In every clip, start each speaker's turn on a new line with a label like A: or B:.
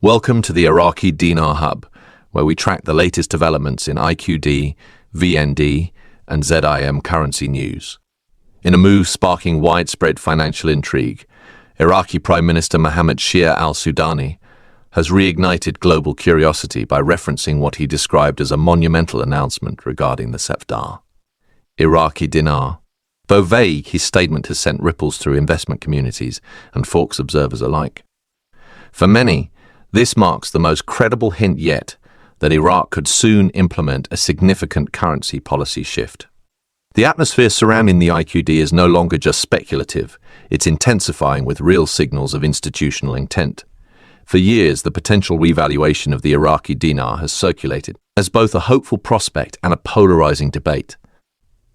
A: Welcome to the Iraqi Dinar Hub, where we track the latest developments in IQD, VND, and ZIM currency news. In a move sparking widespread financial intrigue, Iraqi Prime Minister Mohammed Shia Al-Sudani has reignited global curiosity by referencing what he described as a monumental announcement regarding the Safdar, Iraqi dinar. Though vague, his statement has sent ripples through investment communities and Forex observers alike. For many, this marks the most credible hint yet that Iraq could soon implement a significant currency policy shift. The atmosphere surrounding the IQD is no longer just speculative, it's intensifying with real signals of institutional intent. For years, the potential revaluation of the Iraqi dinar has circulated as both a hopeful prospect and a polarizing debate.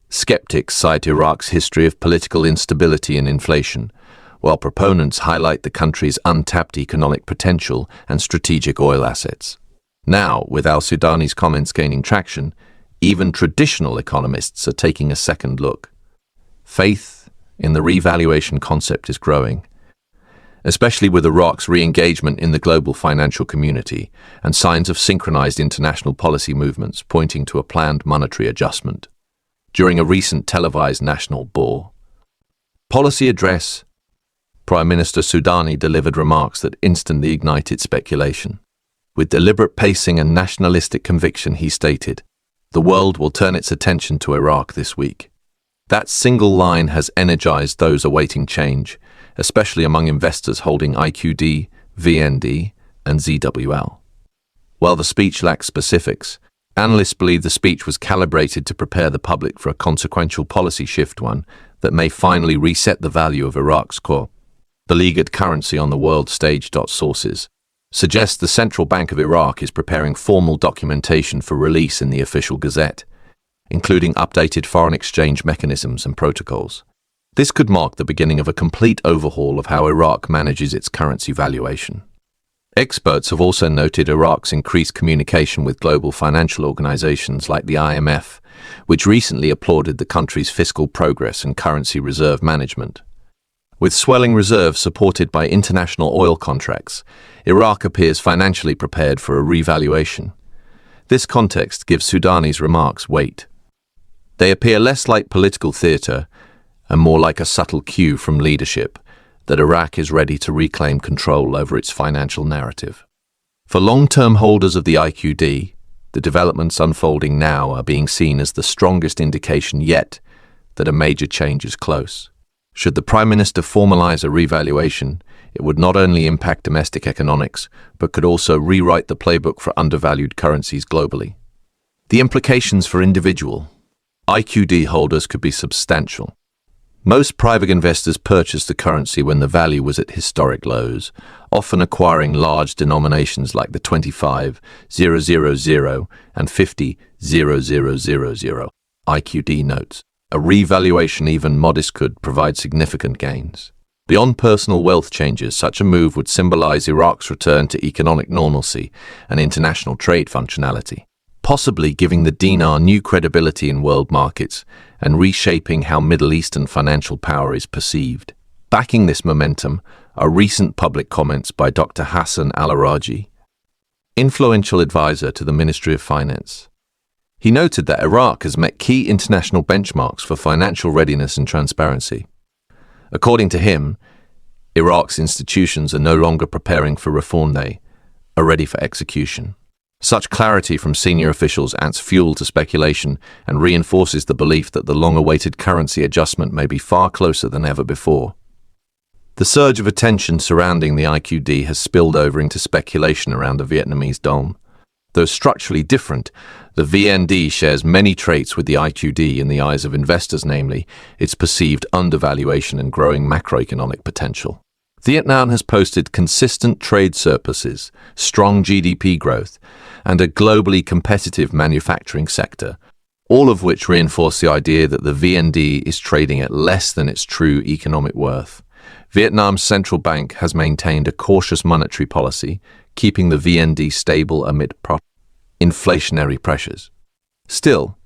A: Skeptics cite Iraq's history of political instability and inflation, while proponents highlight the country's untapped economic potential and strategic oil assets. Now, with Al-Sudani's comments gaining traction, even traditional economists are taking a second look. Faith in the revaluation concept is growing, especially with Iraq's re-engagement in the global financial community and signs of synchronized international policy movements pointing to a planned monetary adjustment. During a recent televised national policy address, Prime Minister Sudani delivered remarks that instantly ignited speculation. With deliberate pacing and nationalistic conviction, he stated, "The world will turn its attention to Iraq this week." That single line has energized those awaiting change, especially among investors holding IQD, VND, and ZWL. While the speech lacks specifics, analysts believe the speech was calibrated to prepare the public for a consequential policy shift, one that may finally reset the value of Iraq's core. The leagued currency on the world stage. Sources suggests the Central Bank of Iraq is preparing formal documentation for release in the official gazette, including updated foreign exchange mechanisms and protocols. This could mark the beginning of a complete overhaul of how Iraq manages its currency valuation. Experts have also noted Iraq's increased communication with global financial organizations like the IMF, which recently applauded the country's fiscal progress and currency reserve management. With swelling reserves supported by international oil contracts, Iraq appears financially prepared for a revaluation. This context gives Sudani's remarks weight. They appear less like political theater and more like a subtle cue from leadership that Iraq is ready to reclaim control over its financial narrative. For long-term holders of the IQD, the developments unfolding now are being seen as the strongest indication yet that a major change is close. Should the Prime Minister formalize a revaluation, it would not only impact domestic economics, but could also rewrite the playbook for undervalued currencies globally. The implications for individual IQD holders could be substantial. Most private investors purchased the currency when the value was at historic lows, often acquiring large denominations like the 25,000 and 50,000 IQD notes. A revaluation, even modest, could provide significant gains. Beyond personal wealth changes, such a move would symbolize Iraq's return to economic normalcy and international trade functionality, possibly giving the dinar new credibility in world markets and reshaping how Middle Eastern financial power is perceived. Backing this momentum are recent public comments by Dr. Hassan Al-Araji, influential advisor to the Ministry of Finance. He noted that Iraq has met key international benchmarks for financial readiness and transparency. According to him, Iraq's institutions are no longer preparing for reform, they are ready for execution. Such clarity from senior officials adds fuel to speculation and reinforces the belief that the long-awaited currency adjustment may be far closer than ever before. The surge of attention surrounding the IQD has spilled over into speculation around the Vietnamese dong. Though structurally different, the VND shares many traits with the IQD in the eyes of investors, namely its perceived undervaluation and growing macroeconomic potential. Vietnam has posted consistent trade surpluses, strong GDP growth, and a globally competitive manufacturing sector, all of which reinforce the idea that the VND is trading at less than its true economic worth. Vietnam's central bank has maintained a cautious monetary policy, keeping the VND stable amid inflationary pressures. Still,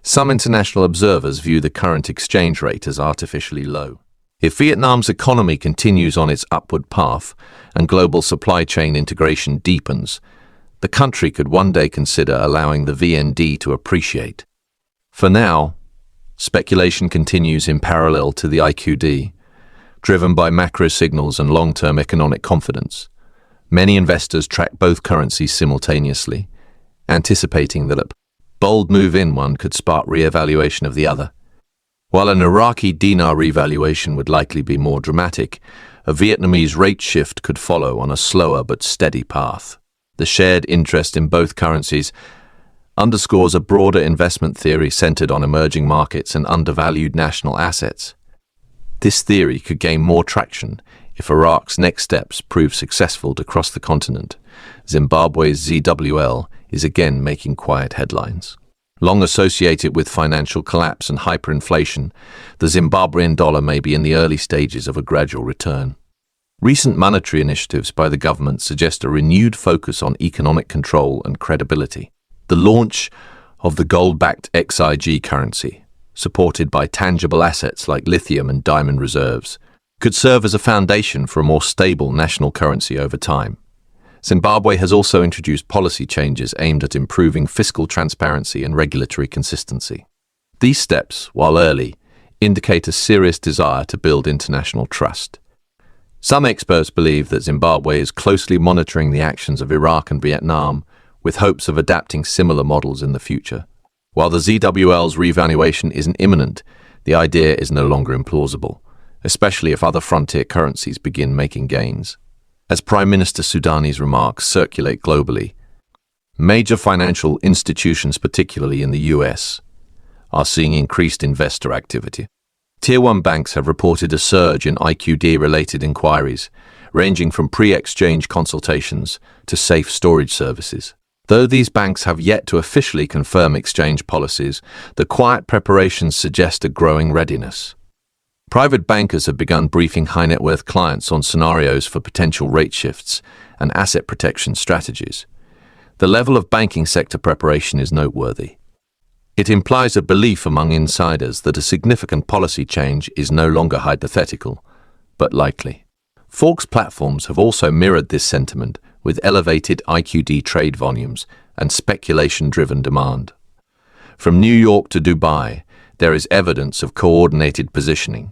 A: some international observers view the current exchange rate as artificially low. If Vietnam's economy continues on its upward path and global supply chain integration deepens, the country could one day consider allowing the VND to appreciate. For now, speculation continues in parallel to the IQD, driven by macro signals and long-term economic confidence. Many investors track both currencies simultaneously, anticipating that a bold move in one could spark re-evaluation of the other. While an Iraqi dinar revaluation would likely be more dramatic, a Vietnamese rate shift could follow on a slower but steady path. The shared interest in both currencies underscores a broader investment theory centered on emerging markets and undervalued national assets. This theory could gain more traction if Iraq's next steps prove successful to cross the continent. Zimbabwe's ZWL is again making quiet headlines. Long associated with financial collapse and hyperinflation, the Zimbabwean dollar may be in the early stages of a gradual return. Recent monetary initiatives by the government suggest a renewed focus on economic control and credibility. The launch of the gold-backed XIG currency, supported by tangible assets like lithium and diamond reserves, could serve as a foundation for a more stable national currency over time. Zimbabwe has also introduced policy changes aimed at improving fiscal transparency and regulatory consistency. These steps, while early, indicate a serious desire to build international trust. Some experts believe that Zimbabwe is closely monitoring the actions of Iraq and Vietnam, with hopes of adapting similar models in the future. While the ZWL's revaluation isn't imminent, the idea is no longer implausible, especially if other frontier currencies begin making gains. As Prime Minister Sudani's remarks circulate globally, major financial institutions, particularly in the US, are seeing increased investor activity. Tier 1 banks have reported a surge in IQD-related inquiries, ranging from pre-exchange consultations to safe storage services. Though these banks have yet to officially confirm exchange policies, the quiet preparations suggest a growing readiness. Private bankers have begun briefing high-net-worth clients on scenarios for potential rate shifts and asset protection strategies. The level of banking sector preparation is noteworthy. It implies a belief among insiders that a significant policy change is no longer hypothetical, but likely. Forex platforms have also mirrored this sentiment with elevated IQD trade volumes and speculation-driven demand. From New York to Dubai, there is evidence of coordinated positioning.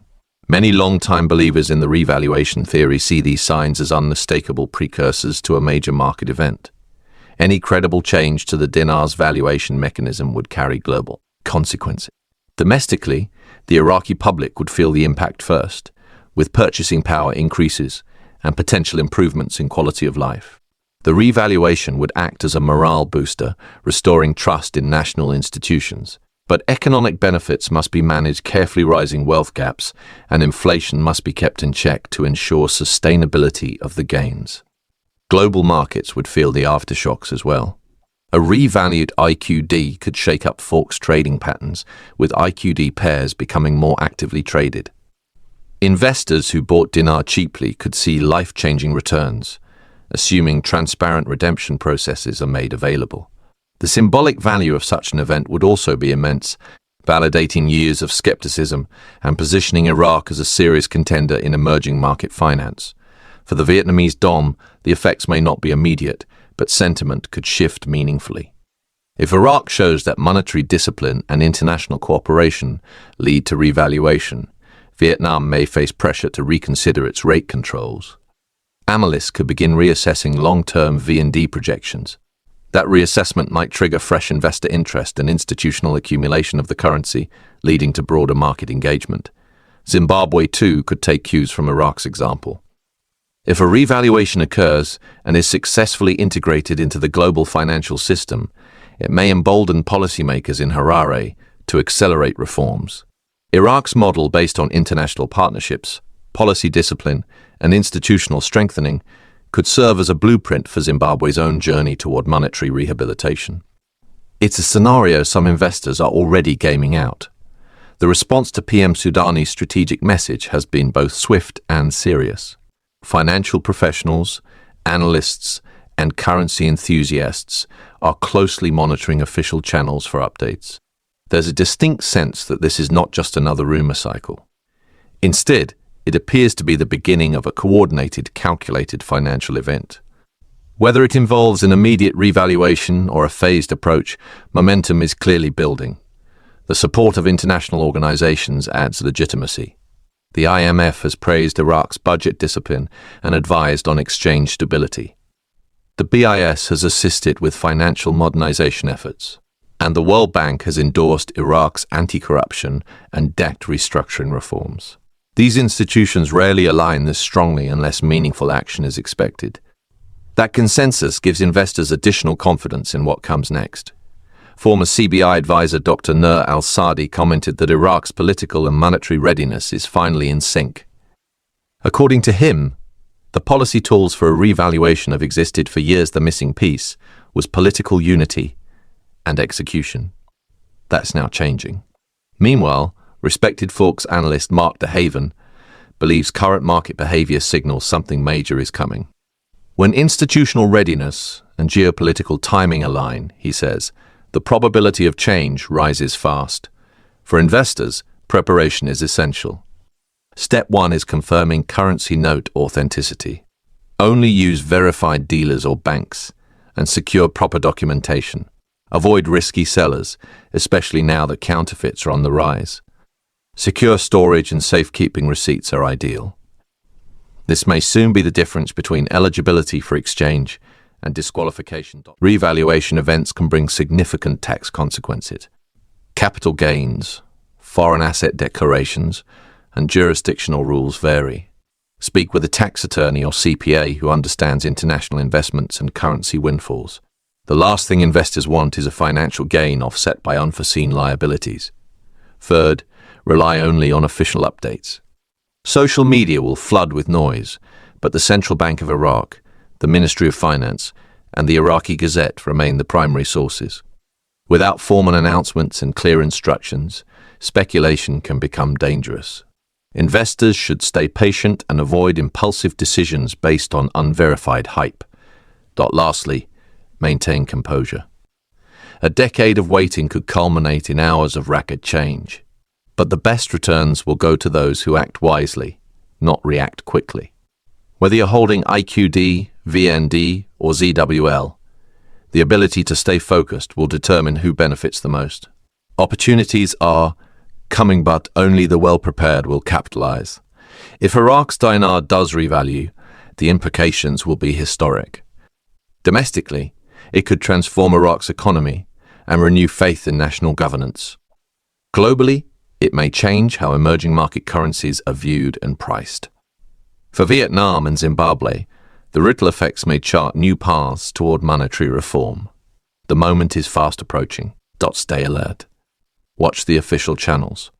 A: Many long-time believers in the revaluation theory see these signs as unmistakable precursors to a major market event. Any credible change to the dinar's valuation mechanism would carry global consequences. Domestically, the Iraqi public would feel the impact first, with purchasing power increases and potential improvements in quality of life. The revaluation would act as a morale booster, restoring trust in national institutions. But economic benefits must be managed carefully. Rising wealth gaps and inflation must be kept in check to ensure sustainability of the gains. Global markets would feel the aftershocks as well. A revalued IQD could shake up Forex trading patterns, with IQD pairs becoming more actively traded. Investors who bought dinar cheaply could see life-changing returns, assuming transparent redemption processes are made available. The symbolic value of such an event would also be immense, validating years of skepticism and positioning Iraq as a serious contender in emerging market finance. For the Vietnamese dom, the effects may not be immediate, but sentiment could shift meaningfully. If Iraq shows that monetary discipline and international cooperation lead to revaluation, Vietnam may face pressure to reconsider its rate controls. Analysts could begin reassessing long-term VND projections. That reassessment might trigger fresh investor interest and institutional accumulation of the currency, leading to broader market engagement. Zimbabwe, too, could take cues from Iraq's example. If a revaluation occurs and is successfully integrated into the global financial system, it may embolden policymakers in Harare to accelerate reforms. Iraq's model, based on international partnerships, policy discipline, and institutional strengthening, could serve as a blueprint for Zimbabwe's own journey toward monetary rehabilitation. It's a scenario some investors are already gaming out. The response to PM Sudani's strategic message has been both swift and serious. Financial professionals, analysts, and currency enthusiasts are closely monitoring official channels for updates. There's a distinct sense that this is not just another rumor cycle. Instead, it appears to be the beginning of a coordinated, calculated financial event. Whether it involves an immediate revaluation or a phased approach, momentum is clearly building. The support of international organizations adds legitimacy. The IMF has praised Iraq's budget discipline and advised on exchange stability. The BIS has assisted with financial modernization efforts, and the World Bank has endorsed Iraq's anti-corruption and debt restructuring reforms. These institutions rarely align this strongly unless meaningful action is expected. That consensus gives investors additional confidence in what comes next. Former CBI advisor Dr. Nur Al-Sudani commented that Iraq's political and monetary readiness is finally in sync. According to him, the policy tools for a revaluation have existed for years. The missing piece was political unity and execution. That's now changing. Meanwhile, respected Forbes analyst Mark DeHaven believes current market behavior signals something major is coming. When institutional readiness and geopolitical timing align, he says, the probability of change rises fast. For investors, preparation is essential. Step 1 is confirming currency note authenticity. Only use verified dealers or banks and secure proper documentation. Avoid risky sellers, especially now that counterfeits are on the rise. Secure storage and safekeeping receipts are ideal. This may soon be the difference between eligibility for exchange and disqualification. Revaluation events can bring significant tax consequences. Capital gains, foreign asset declarations, and jurisdictional rules vary. Speak with a tax attorney or CPA who understands international investments and currency windfalls. The last thing investors want is a financial gain offset by unforeseen liabilities. Third, rely only on official updates. Social media will flood with noise, but the Central Bank of Iraq, the Ministry of Finance, and the Iraqi Gazette remain the primary sources. Without formal announcements and clear instructions, speculation can become dangerous. Investors should stay patient and avoid impulsive decisions based on unverified hype. Lastly, maintain composure. A decade of waiting could culminate in hours of rapid change, but the best returns will go to those who act wisely, not react quickly. Whether you're holding IQD, VND, or ZWL, the ability to stay focused will determine who benefits the most. Opportunities are coming, but only the well-prepared will capitalize. If Iraq's dinar does revalue, the implications will be historic. Domestically, it could transform Iraq's economy and renew faith in national governance. Globally, it may change how emerging market currencies are viewed and priced. For Vietnam and Zimbabwe, the ripple effects may chart new paths toward monetary reform. The moment is fast approaching. Stay alert. Watch the official channels.